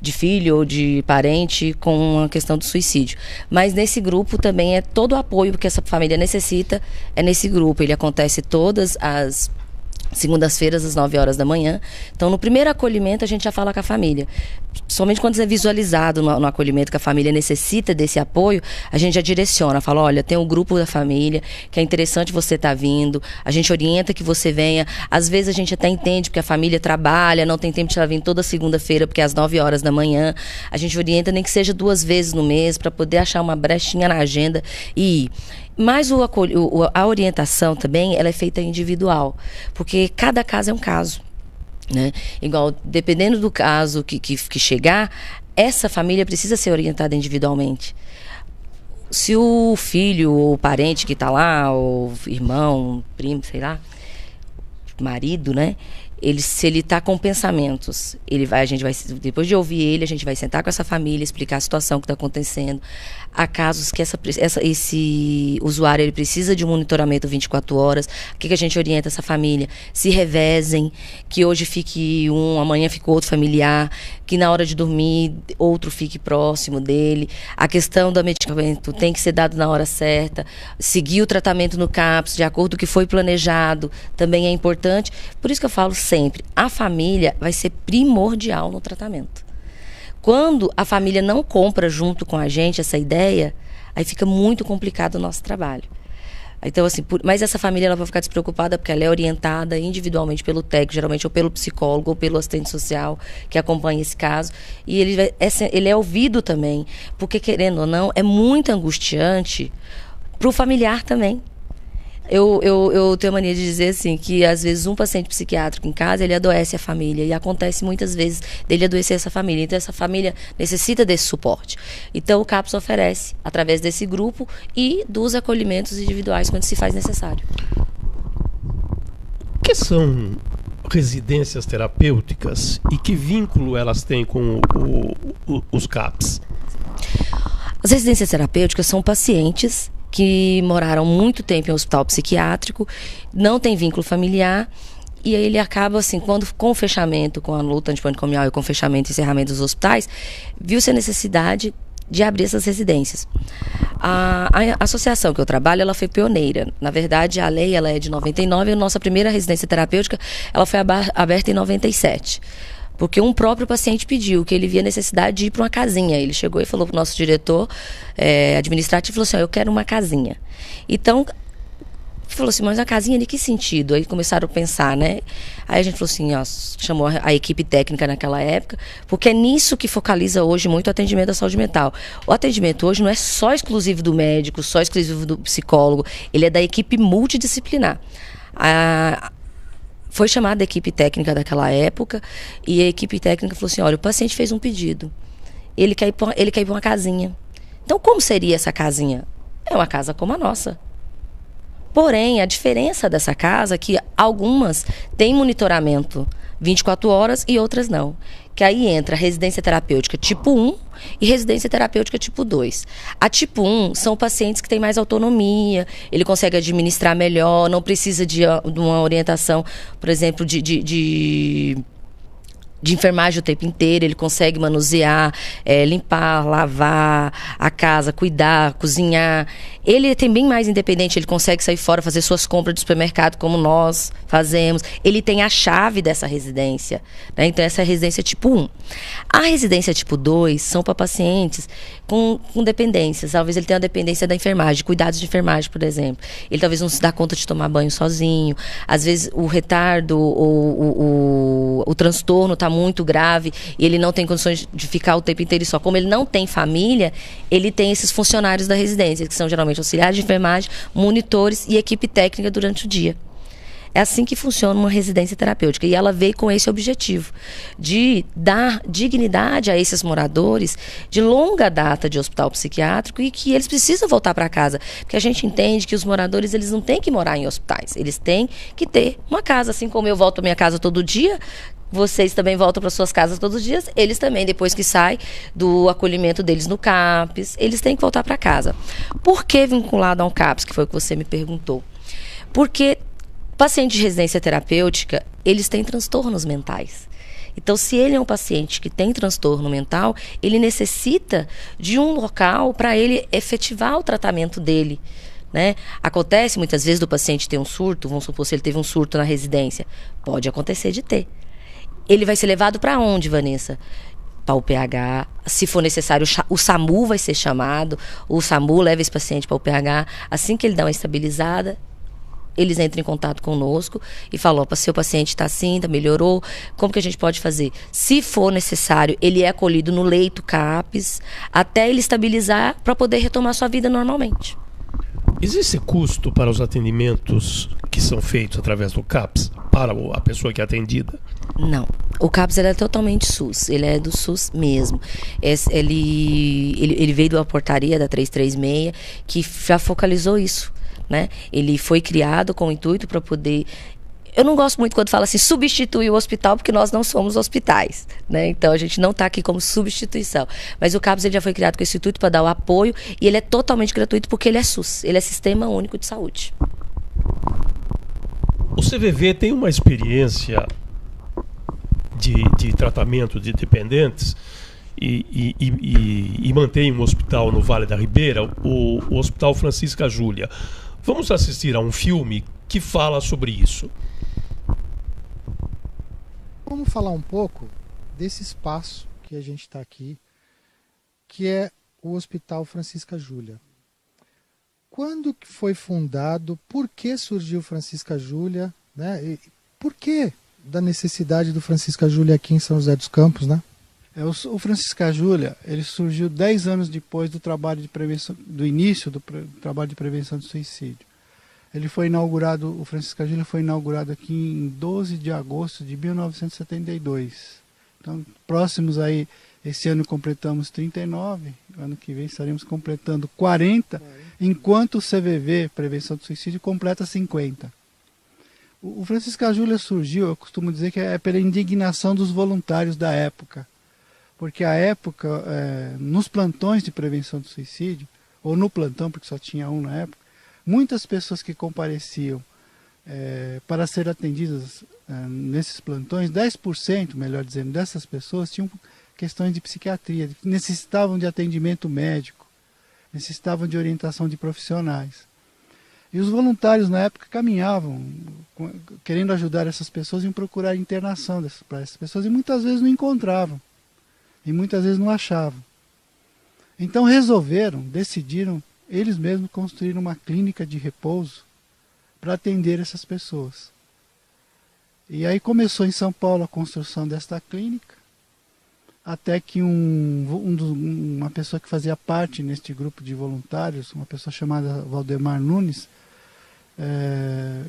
filho ou de parente com a questão do suicídio. Mas nesse grupo também é todo o apoio que essa família necessita, é nesse grupo. Ele acontece todas as segundas-feiras, às 9 horas da manhã. Então, no primeiro acolhimento, a gente já fala com a família. Somente quando é visualizado no acolhimento que a família necessita desse apoio, a gente já direciona, fala, olha, tem um grupo da família, que é interessante você estar vindo, a gente orienta que você venha. Às vezes a gente até entende, porque a família trabalha, não tem tempo de ela vir toda segunda-feira, porque é às 9 horas da manhã. A gente orienta nem que seja 2 vezes no mês, para poder achar uma brechinha na agenda e ir. Mas a orientação também, ela é feita individual, porque cada caso é um caso, né? Igual, dependendo do caso que chegar, essa família precisa ser orientada individualmente. Se o filho ou o parente que está lá, ou irmão, primo, sei lá, marido, né? Se ele está com pensamentos, a gente vai, depois de ouvir ele, a gente vai sentar com essa família, explicar a situação que está acontecendo. Há casos que esse usuário ele precisa de um monitoramento 24 horas. O que a gente orienta essa família? Se revezem, que hoje fique um, amanhã fique outro familiar, que na hora de dormir outro fique próximo dele. A questão do medicamento tem que ser dado na hora certa. Seguir o tratamento no CAPS de acordo com o que foi planejado também é importante. Por isso que eu falo sempre, a família vai ser primordial no tratamento. Quando a família não compra junto com a gente essa ideia, aí fica muito complicado o nosso trabalho. Então, assim, mas essa família ela vai ficar despreocupada porque ela é orientada individualmente pelo técnico, geralmente ou pelo psicólogo ou pelo assistente social que acompanha esse caso. E ele é ouvido também, porque, querendo ou não, é muito angustiante para o familiar também. Eu tenho a mania de dizer assim, que às vezes um paciente psiquiátrico em casa, ele adoece a família, e acontece muitas vezes dele adoecer essa família. Então essa família necessita desse suporte. Então o CAPS oferece, através desse grupo e dos acolhimentos individuais quando se faz necessário. O que são residências terapêuticas e que vínculo elas têm com os CAPS? As residências terapêuticas são pacientes que moraram muito tempo em um hospital psiquiátrico, não tem vínculo familiar, e aí ele acaba assim, com o fechamento, com a luta antimanicomial e com o fechamento e encerramento dos hospitais, viu-se a necessidade de abrir essas residências. A associação que eu trabalho, ela foi pioneira. Na verdade, a lei ela é de 99 e a nossa primeira residência terapêutica ela foi aberta em 97. Porque um próprio paciente pediu, que ele via necessidade de ir para uma casinha. Ele chegou e falou para o nosso diretor administrativo, falou assim, eu quero uma casinha. Então, Falou assim, mas a casinha ali, que sentido? Aí começaram a pensar, né? Aí a gente falou assim, ó, chamou a equipe técnica naquela época, porque é nisso que focaliza hoje muito o atendimento da saúde mental. O atendimento hoje não é só exclusivo do médico, só exclusivo do psicólogo, ele é da equipe multidisciplinar. Foi chamada a equipe técnica daquela época e a equipe técnica falou assim, olha, o paciente fez um pedido, ele quer ir para uma casinha. Então, como seria essa casinha? É uma casa como a nossa. Porém, a diferença dessa casa é que algumas têm monitoramento 24 horas e outras não. Que aí entra a residência terapêutica tipo 1 e residência terapêutica tipo 2. A tipo 1 são pacientes que têm mais autonomia, ele consegue administrar melhor, não precisa de uma orientação, por exemplo, de enfermagem o tempo inteiro, ele consegue manusear, limpar, lavar a casa, cuidar, cozinhar. Ele é também mais independente, ele consegue sair fora, fazer suas compras de supermercado como nós fazemos. Ele tem a chave dessa residência, né? Então essa é a residência tipo 1. A residência tipo 2 são para pacientes com dependências. Talvez ele tenha a dependência da enfermagem, cuidados de enfermagem, por exemplo. Ele talvez não se dá conta de tomar banho sozinho. Às vezes o retardo ou o transtorno está muito grave e ele não tem condições de ficar o tempo inteiro só. Como ele não tem família, ele tem esses funcionários da residência, que são geralmente auxiliares de enfermagem, monitores e equipe técnica durante o dia. É assim que funciona uma residência terapêutica. E ela veio com esse objetivo, de dar dignidade a esses moradores de longa data de hospital psiquiátrico e que eles precisam voltar para casa. Porque a gente entende que os moradores, eles não têm que morar em hospitais. Eles têm que ter uma casa. Assim como eu volto para minha casa todo dia, vocês também voltam para suas casas todos os dias. Eles também, depois que saem do acolhimento deles no CAPS, eles têm que voltar para casa. Por que vinculado a um CAPS, que foi o que você me perguntou? Porque paciente de residência terapêutica, eles têm transtornos mentais. Então, se ele é um paciente que tem transtorno mental, ele necessita de um local para ele efetivar o tratamento dele, né? Acontece muitas vezes do paciente ter um surto, vamos supor, se ele teve um surto na residência, pode acontecer de ter. Ele vai ser levado para onde, Vanessa? Para o PH, se for necessário, o SAMU vai ser chamado, o SAMU leva esse paciente para o PH, assim que ele dá uma estabilizada, eles entram em contato conosco e falam, seu paciente está assim, melhorou, como que a gente pode fazer? Se for necessário, ele é acolhido no leito CAPS, até ele estabilizar para poder retomar sua vida normalmente. Existe custo para os atendimentos que são feitos através do CAPS para a pessoa que é atendida? Não. O CAPS ele é totalmente SUS. Ele é do SUS mesmo. Ele veio da portaria da 336 que já focalizou isso, né? Ele foi criado com o intuito para poder... Eu não gosto muito quando fala assim, substituir o hospital, porque nós não somos hospitais, né? Então a gente não está aqui como substituição. Mas o CAPS ele já foi criado com esse intuito para dar o apoio e ele é totalmente gratuito porque ele é SUS, ele é Sistema Único de Saúde. O CVV tem uma experiência de tratamento de dependentes e mantém um hospital no Vale da Ribeira, o Hospital Francisca Júlia. Vamos assistir a um filme que fala sobre isso. Vamos falar um pouco desse espaço que a gente está aqui, que é o Hospital Francisca Júlia. Quando que foi fundado? Por que surgiu Francisca Júlia? Né? E por que da necessidade do Francisca Júlia aqui em São José dos Campos, né? O Francisca Júlia, ele surgiu 10 anos depois do trabalho de prevenção, do início do trabalho de prevenção do suicídio. Ele foi inaugurado, o Francisca Júlia foi inaugurado aqui em 12 de agosto de 1972. Então, próximos aí, esse ano completamos 39, ano que vem estaremos completando 40, enquanto o CVV, Prevenção do Suicídio, completa 50. O Francisca Júlia surgiu, eu costumo dizer que é pela indignação dos voluntários da época. Porque à época, nos plantões de prevenção do suicídio, ou no plantão, porque só tinha um na época, muitas pessoas que compareciam para ser atendidas nesses plantões, 10%, melhor dizendo, dessas pessoas tinham questões de psiquiatria, necessitavam de atendimento médico, necessitavam de orientação de profissionais. E os voluntários na época caminhavam, querendo ajudar essas pessoas em procurar internação para essas pessoas, e muitas vezes não encontravam, e muitas vezes não achavam. Então decidiram, eles mesmos construíram uma clínica de repouso para atender essas pessoas. E aí começou em São Paulo a construção desta clínica, até que uma pessoa que fazia parte neste grupo de voluntários, uma pessoa chamada Valdemar Nunes,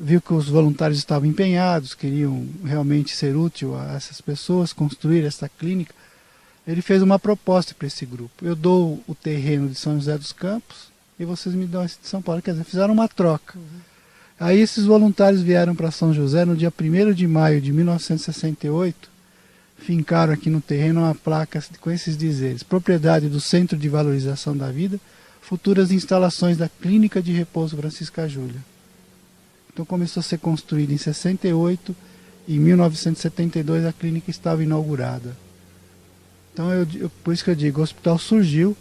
viu que os voluntários estavam empenhados, queriam realmente ser útil a essas pessoas, construir essa clínica. Ele fez uma proposta para esse grupo: eu dou o terreno de São José dos Campos e vocês me dão esse de São Paulo. Quer dizer, fizeram uma troca. Aí esses voluntários vieram para São José no dia 1º de maio de 1968, fincaram aqui no terreno uma placa com esses dizeres: propriedade do Centro de Valorização da Vida, futuras instalações da Clínica de Repouso Francisca Júlia. Então começou a ser construída em 68, e em 1972 a clínica estava inaugurada. Então por isso que eu digo, o hospital surgiu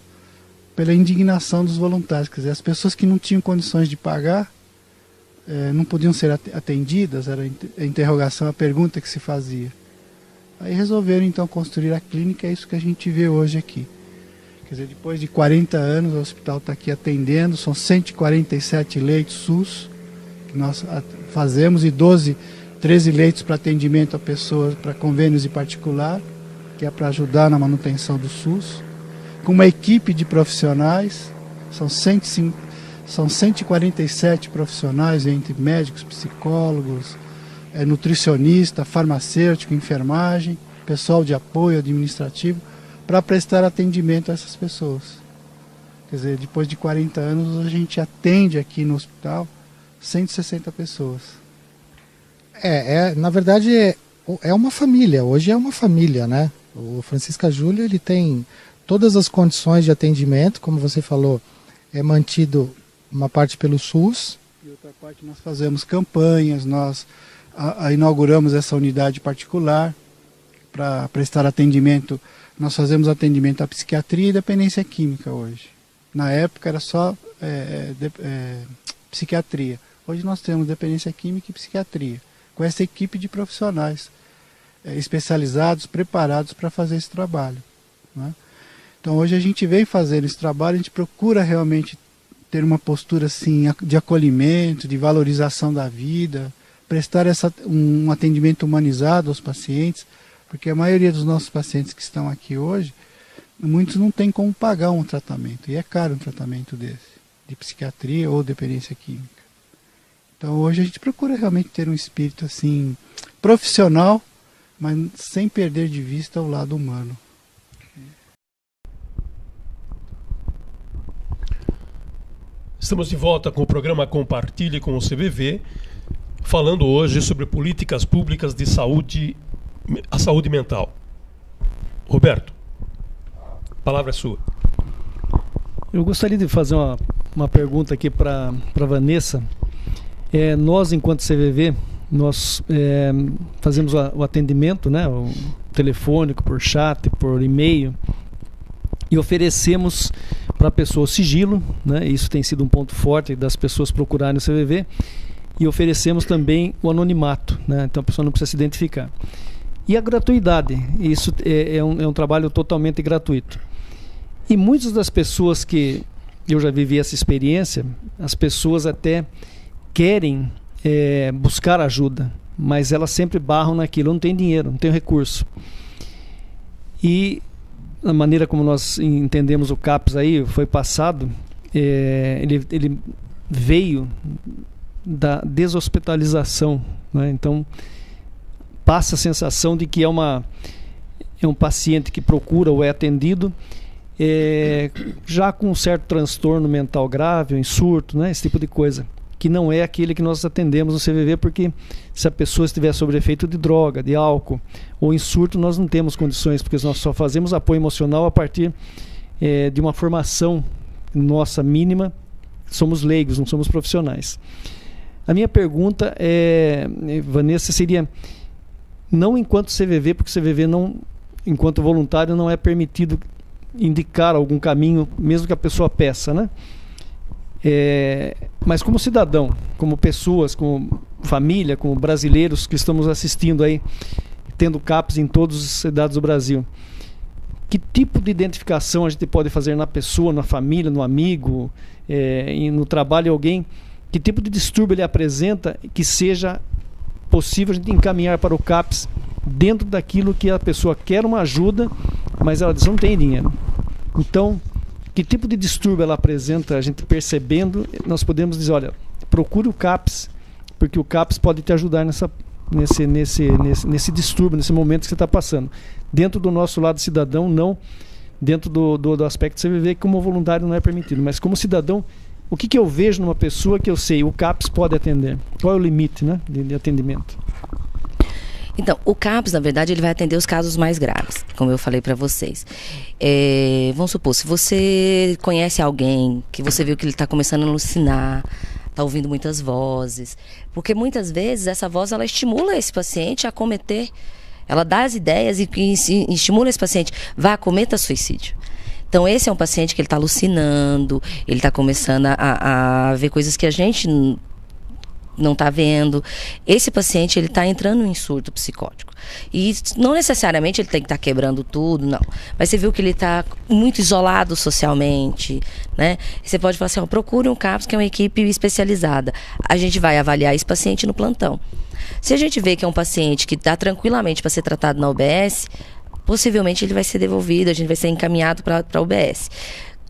pela indignação dos voluntários, quer dizer, as pessoas que não tinham condições de pagar, não podiam ser atendidas, era a interrogação, a pergunta que se fazia. Aí resolveram então construir a clínica, é isso que a gente vê hoje aqui. Quer dizer, depois de 40 anos o hospital está aqui atendendo, são 147 leitos SUS que nós fazemos e 13 leitos para atendimento a pessoas, para convênios e particular, que é para ajudar na manutenção do SUS, com uma equipe de profissionais, são 147 profissionais, entre médicos, psicólogos, nutricionista, farmacêutico, enfermagem, pessoal de apoio administrativo, para prestar atendimento a essas pessoas. Quer dizer, depois de 40 anos a gente atende aqui no hospital 160 pessoas. Na verdade é uma família, hoje é uma família, né? O Francisca Júlia, ele tem todas as condições de atendimento, como você falou, é mantido uma parte pelo SUS. E outra parte nós fazemos campanhas, nós inauguramos essa unidade particular para prestar atendimento. Nós fazemos atendimento à psiquiatria e dependência química hoje. Na época era só psiquiatria. Hoje nós temos dependência química e psiquiatria, com essa equipe de profissionais especializados, preparados para fazer esse trabalho, né? Então hoje a gente vem fazendo esse trabalho, a gente procura realmente ter uma postura assim, de acolhimento, de valorização da vida, prestar um atendimento humanizado aos pacientes, porque a maioria dos nossos pacientes que estão aqui hoje, muitos não têm como pagar um tratamento, e é caro um tratamento desse, de psiquiatria ou dependência química. Então hoje a gente procura realmente ter um espírito assim, profissional, mas sem perder de vista o lado humano. Estamos de volta com o programa Compartilhe com o CVV, falando hoje sobre políticas públicas de saúde, a saúde mental. Roberto, a palavra é sua. Eu gostaria de fazer uma pergunta aqui para Vanessa. Nós, enquanto CVV, nós fazemos o atendimento, né, o telefônico, por chat, por e-mail, e oferecemos para a pessoa o sigilo, né, isso tem sido um ponto forte das pessoas procurarem o CVV, e oferecemos também o anonimato, né, então a pessoa não precisa se identificar. E a gratuidade, isso é um trabalho totalmente gratuito. E muitas das pessoas que eu já vivi essa experiência, as pessoas até querem buscar ajuda, mas elas sempre barram naquilo: eu não tenho dinheiro, não tenho recurso. E a maneira como nós entendemos o CAPS aí, foi passado, ele veio da deshospitalização, né? Então passa a sensação de que é um paciente que procura ou é atendido já com um certo transtorno mental grave, em surto, né? Esse tipo de coisa, que não é aquele que nós atendemos no CVV, porque se a pessoa estiver sob efeito de droga, de álcool ou em surto, nós não temos condições, porque nós só fazemos apoio emocional a partir de uma formação nossa mínima. Somos leigos, não somos profissionais. A minha pergunta Vanessa, seria: não enquanto CVV, porque CVV não, enquanto voluntário, não é permitido indicar algum caminho, mesmo que a pessoa peça, né? Mas como cidadão, como pessoas, como família, como brasileiros que estamos assistindo aí, tendo CAPS em todas as cidades do Brasil, que tipo de identificação a gente pode fazer na pessoa, na família, no amigo, e no trabalho, alguém que tipo de distúrbio ele apresenta que seja possível a gente encaminhar para o CAPS dentro daquilo que a pessoa quer uma ajuda, mas ela diz não tem dinheiro. Então, que tipo de distúrbio ela apresenta, a gente percebendo, nós podemos dizer, olha, procure o CAPS, porque o CAPS pode te ajudar nesse distúrbio, nesse momento que você está passando. Dentro do nosso lado cidadão, não dentro do aspecto CVV, que como voluntário não é permitido, mas como cidadão, o que eu vejo numa pessoa que eu sei, o CAPS pode atender? Qual é o limite, né, de atendimento? Então, o CAPS, na verdade, ele vai atender os casos mais graves, como eu falei para vocês. Vamos supor, se você conhece alguém, que você viu que ele está começando a alucinar, está ouvindo muitas vozes, porque muitas vezes essa voz, ela estimula esse paciente a cometer, ela dá as ideias e estimula esse paciente, vá, cometa suicídio. Então, esse é um paciente que ele está alucinando, ele está começando a ver coisas que a gente não está vendo. Esse paciente, ele está entrando em surto psicótico. E não necessariamente ele tem que estar quebrando tudo, não. Mas você viu que ele está muito isolado socialmente, né? Você pode falar assim, procure um CAPS, que é uma equipe especializada. A gente vai avaliar esse paciente no plantão. Se a gente vê que é um paciente que está tranquilamente para ser tratado na UBS, possivelmente ele vai ser devolvido, a gente vai ser encaminhado para a UBS.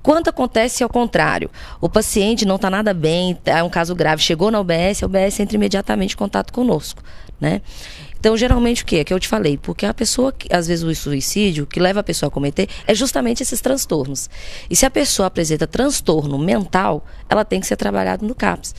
Quando acontece ao contrário, o paciente não está nada bem, é um caso grave, chegou na UBS, a UBS entra imediatamente em contato conosco, né? Então, geralmente, o que é que eu te falei? Porque a pessoa, às vezes o suicídio, que leva a pessoa a cometer, é justamente esses transtornos. E se a pessoa apresenta transtorno mental, ela tem que ser trabalhada no CAPS.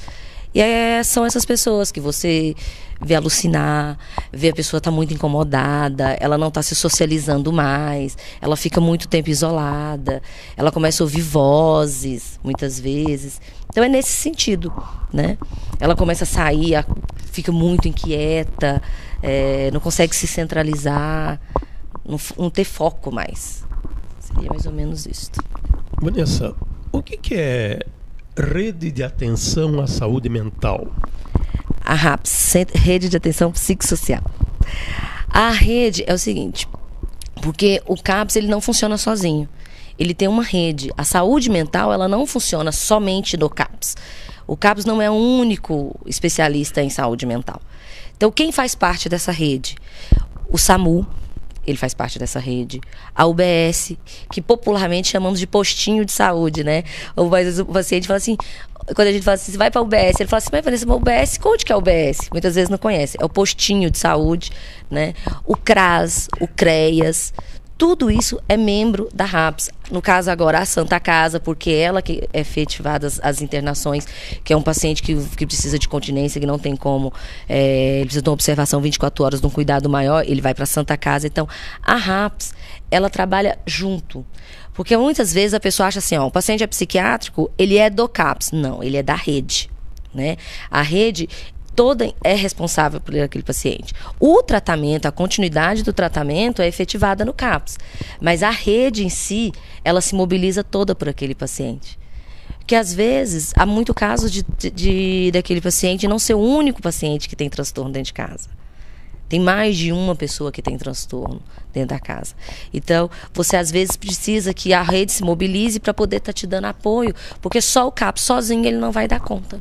E são essas pessoas que você vê alucinar, vê a pessoa está muito incomodada, ela não está se socializando mais, ela fica muito tempo isolada, ela começa a ouvir vozes, muitas vezes. Então é nesse sentido, né? Ela começa a sair, fica muito inquieta, não consegue se centralizar, não ter foco mais. Seria mais ou menos isso. Vanessa, o que é Rede de Atenção à Saúde Mental? A RAPS, Rede de Atenção Psicossocial. A rede é o seguinte, porque o CAPS ele não funciona sozinho. Ele tem uma rede. A saúde mental ela não funciona somente no CAPS. O CAPS não é o único especialista em saúde mental. Então, quem faz parte dessa rede? O SAMU, ele faz parte dessa rede. A UBS, que popularmente chamamos de postinho de saúde, né? O paciente fala assim, quando a gente fala assim, você vai para a UBS, ele fala assim, mas Vanessa, UBS, onde que é a UBS? Muitas vezes não conhece. É o postinho de saúde, né? O CRAS, o CREAS, tudo isso é membro da RAPS. No caso agora, a Santa Casa, porque ela que é efetivada as internações, que é um paciente que precisa de continência, que não tem como, ele precisa de uma observação 24 horas, de um cuidado maior, ele vai para a Santa Casa. Então, a RAPS, ela trabalha junto. Porque muitas vezes a pessoa acha assim, o paciente é psiquiátrico, ele é do CAPS. Não, ele é da rede, né? A rede toda é responsável por aquele paciente. O tratamento, a continuidade do tratamento é efetivada no CAPS. Mas a rede em si, ela se mobiliza toda por aquele paciente. Porque às vezes, há muito caso daquele paciente não ser o único paciente que tem transtorno dentro de casa. Tem mais de uma pessoa que tem transtorno dentro da casa. Então, você às vezes precisa que a rede se mobilize para poder estar te dando apoio, porque só o CAPS sozinho ele não vai dar conta.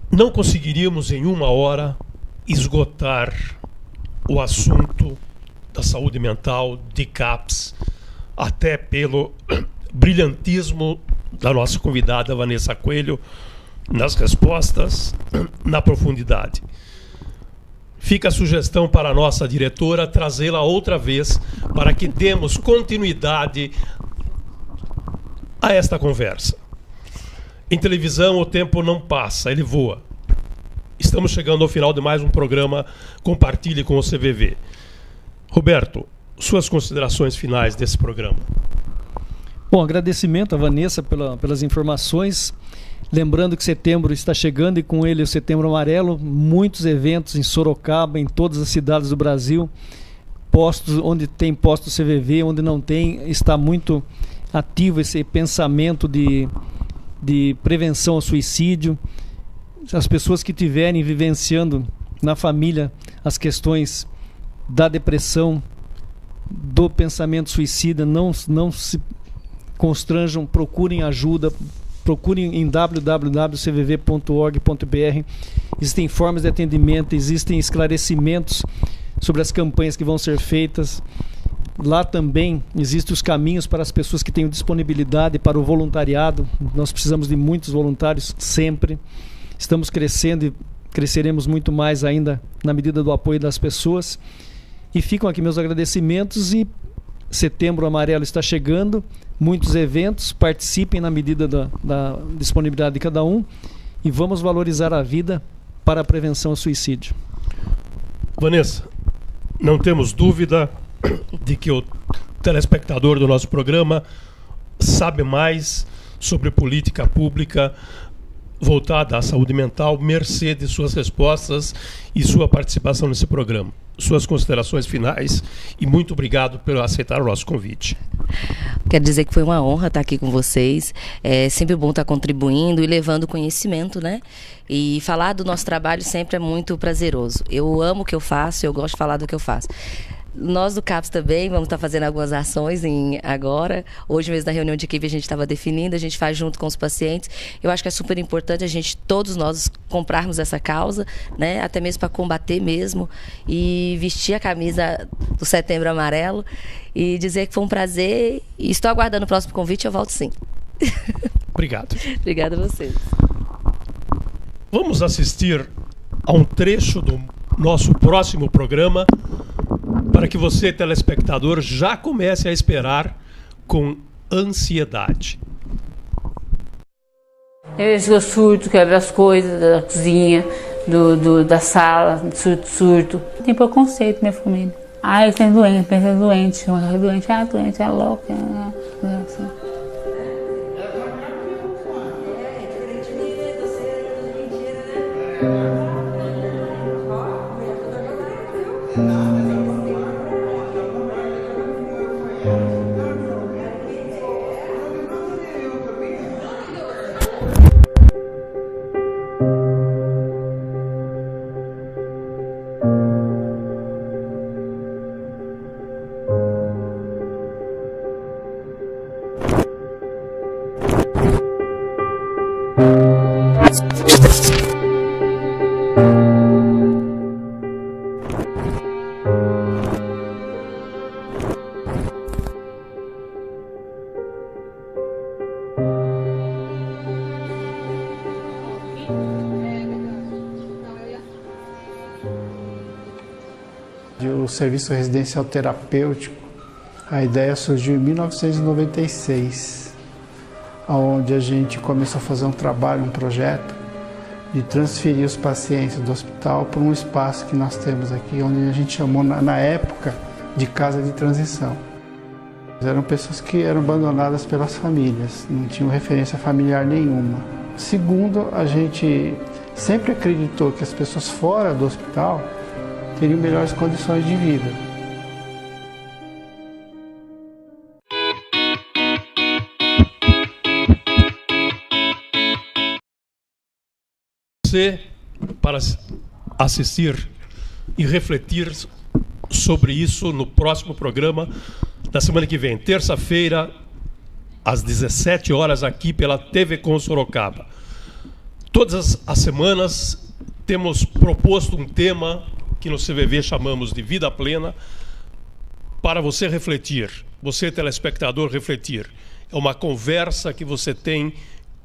Não conseguiríamos em uma hora esgotar o assunto da saúde mental, de CAPS, até pelo brilhantismo da nossa convidada Vanessa Coelho, nas respostas, na profundidade. Fica a sugestão para a nossa diretora trazê-la outra vez para que demos continuidade a esta conversa. Em televisão o tempo não passa, ele voa. Estamos chegando ao final de mais um programa Compartilhe com o CVV. Roberto, suas considerações finais desse programa. Bom, agradecimento a Vanessa pelas informações. Lembrando que setembro está chegando e com ele o Setembro Amarelo, muitos eventos em Sorocaba, em todas as cidades do Brasil, postos onde tem posto CVV, onde não tem, está muito ativo esse pensamento de prevenção ao suicídio. As pessoas que estiverem vivenciando na família as questões da depressão, do pensamento suicida, não se constranjam, procurem ajuda, procurem em www.cvv.org.br. Existem formas de atendimento, existem esclarecimentos sobre as campanhas que vão ser feitas. Lá também existem os caminhos para as pessoas que têm disponibilidade para o voluntariado. Nós precisamos de muitos voluntários sempre. Estamos crescendo e cresceremos muito mais ainda na medida do apoio das pessoas. E ficam aqui meus agradecimentos, e Setembro Amarelo está chegando, muitos eventos, participem na medida da disponibilidade de cada um, e vamos valorizar a vida para a prevenção ao suicídio. Vanessa, não temos dúvida de que o telespectador do nosso programa sabe mais sobre política pública voltada à saúde mental, mercê de suas respostas e sua participação nesse programa. Suas considerações finais, e muito obrigado por aceitar o nosso convite. Quero dizer que foi uma honra estar aqui com vocês. É sempre bom estar contribuindo e levando conhecimento, né? E falar do nosso trabalho sempre é muito prazeroso. Eu amo o que eu faço, eu gosto de falar do que eu faço. Nós do CAPS também vamos estar fazendo algumas ações agora. Hoje mesmo na reunião de equipe a gente estava definindo, a gente faz junto com os pacientes. Eu acho que é super importante todos nós comprarmos essa causa, né? Até mesmo para combater mesmo, e vestir a camisa do Setembro Amarelo, e dizer que foi um prazer, e estou aguardando o próximo convite, eu volto sim. Obrigado. Obrigada a vocês. Vamos assistir a um trecho do nosso próximo programa, para que você, telespectador, já comece a esperar com ansiedade. Eu surto, quebro as coisas da cozinha, da sala, surto. Tem preconceito, minha família. Eu tenho doente, pensa doente, doente, é louca. Assim. O serviço residencial terapêutico, a ideia surgiu em 1996, onde a gente começou a fazer um trabalho, um projeto de transferir os pacientes do hospital para um espaço que nós temos aqui, onde a gente chamou na época de casa de transição. Eram pessoas que eram abandonadas pelas famílias, não tinham referência familiar nenhuma. Segundo, a gente sempre acreditou que as pessoas fora do hospital teriam melhores condições de vida. Você, para assistir e refletir sobre isso no próximo programa da semana que vem, terça-feira, às 17 horas, aqui pela TV Com Sorocaba. Todas as semanas temos proposto um tema que no CVV chamamos de Vida Plena, para você refletir, você telespectador refletir. É uma conversa que você tem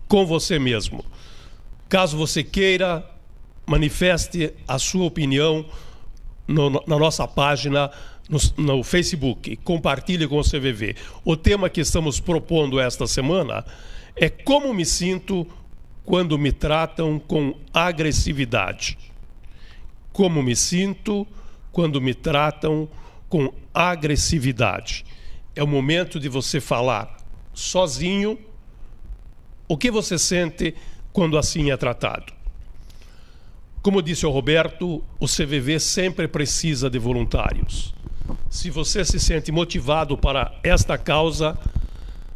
com você mesmo. Caso você queira, manifeste a sua opinião na nossa página no Facebook, compartilhe com o CVV. O tema que estamos propondo esta semana é como me sinto quando me tratam com agressividade. Como me sinto quando me tratam com agressividade. É o momento de você falar sozinho o que você sente quando assim é tratado. Como disse o Roberto, o CVV sempre precisa de voluntários. Se você se sente motivado para esta causa,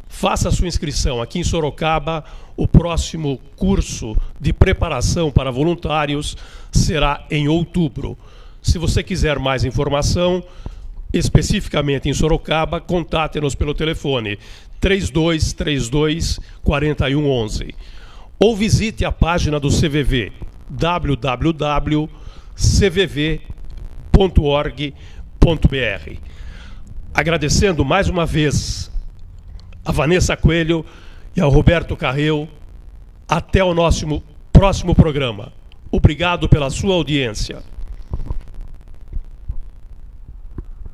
faça a sua inscrição. Aqui em Sorocaba, o próximo curso de preparação para voluntários será em outubro. Se você quiser mais informação, especificamente em Sorocaba, contate-nos pelo telefone 3232-4111 ou visite a página do CVV www.cvv.org.br. Agradecendo mais uma vez a Vanessa Coelho e ao Roberto Carreu. Até o nosso próximo programa. Obrigado pela sua audiência.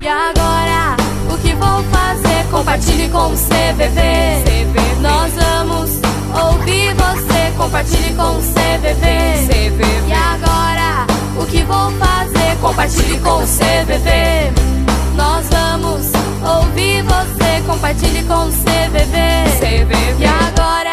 E agora, o que vou fazer? Compartilhe com o CVV. Nós vamos ouvir você. Compartilhe com o CVV. E agora, o que vou fazer? Compartilhe com o CVV. Nós vamos ouvir você. Compartilhe com o CVV. E agora